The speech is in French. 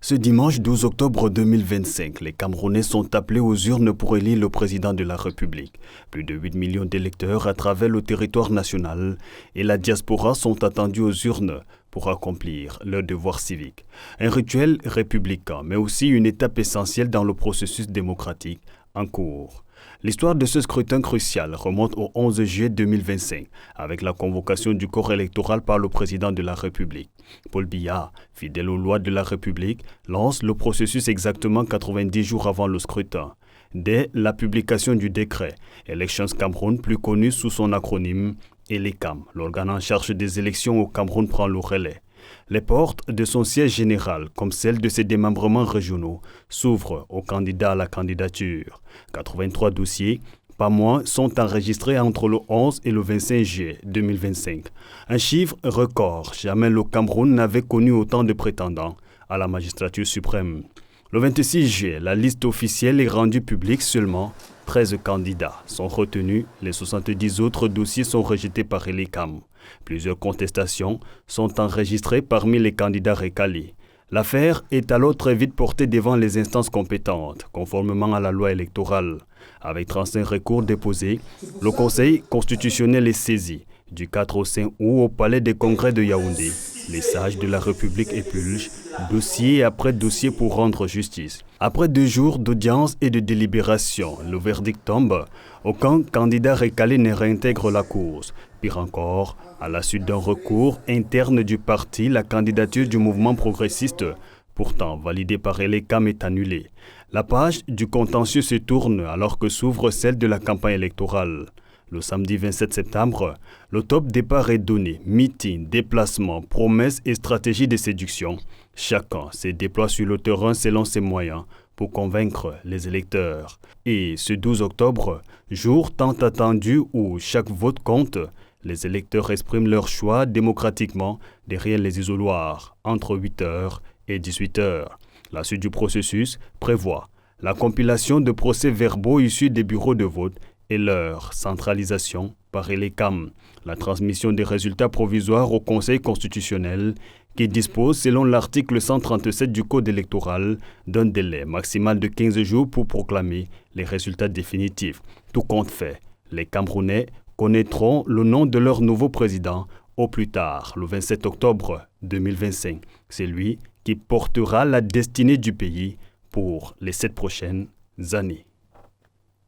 Ce dimanche 12 octobre 2025, les Camerounais sont appelés aux urnes pour élire le président de la République. Plus de 8 millions d'électeurs à travers le territoire national et la diaspora sont attendus aux urnes pour accomplir leur devoir civique. Un rituel républicain, mais aussi une étape essentielle dans le processus démocratique en cours. L'histoire de ce scrutin crucial remonte au 11 juillet 2025, avec la convocation du corps électoral par le président de la République. Paul Biya, fidèle aux lois de la République, lance le processus exactement 90 jours avant le scrutin. Dès la publication du décret, Elections Cameroun, plus connu sous son acronyme ELECAM, l'organe en charge des élections au Cameroun prend le relais. Les portes de son siège général, comme celles de ses démembrements régionaux, s'ouvrent aux candidats à la candidature. 83 dossiers, pas moins, sont enregistrés entre le 11 et le 25 juillet 2025. Un chiffre record. Jamais le Cameroun n'avait connu autant de prétendants à la magistrature suprême. Le 26 juillet, la liste officielle est rendue publique. Seulement 13 candidats sont retenus. Les 70 autres dossiers sont rejetés par ELECAM. Plusieurs contestations sont enregistrées parmi les candidats recalés. L'affaire est alors très vite portée devant les instances compétentes, conformément à la loi électorale. Avec 35 recours déposés, le Conseil constitutionnel est saisi. Du 4 au 5 août au Palais des Congrès de Yaoundé, les sages de la République épulgent dossier après dossier pour rendre justice. Après 2 jours d'audience et de délibération, le verdict tombe. Aucun candidat recalé ne réintègre la course. Pire encore, à la suite d'un recours interne du parti, la candidature du mouvement progressiste, pourtant validée par ELECAM, est annulée. La page du contentieux se tourne alors que s'ouvre celle de la campagne électorale. Le samedi 27 septembre, le top départ est donné. Meeting, déplacement, promesses et stratégies de séduction. Chacun se déploie sur le terrain selon ses moyens pour convaincre les électeurs. Et ce 12 octobre, jour tant attendu où chaque vote compte, les électeurs expriment leur choix démocratiquement derrière les isoloirs entre 8h et 18h. La suite du processus prévoit la compilation de procès-verbaux issus des bureaux de vote et leur centralisation par ELECAM, la transmission des résultats provisoires au Conseil constitutionnel qui dispose, selon l'article 137 du Code électoral, d'un délai maximal de 15 jours pour proclamer les résultats définitifs. Tout compte fait, les Camerounais connaîtront le nom de leur nouveau président au plus tard, le 27 octobre 2025. C'est lui qui portera la destinée du pays pour les 7 prochaines années.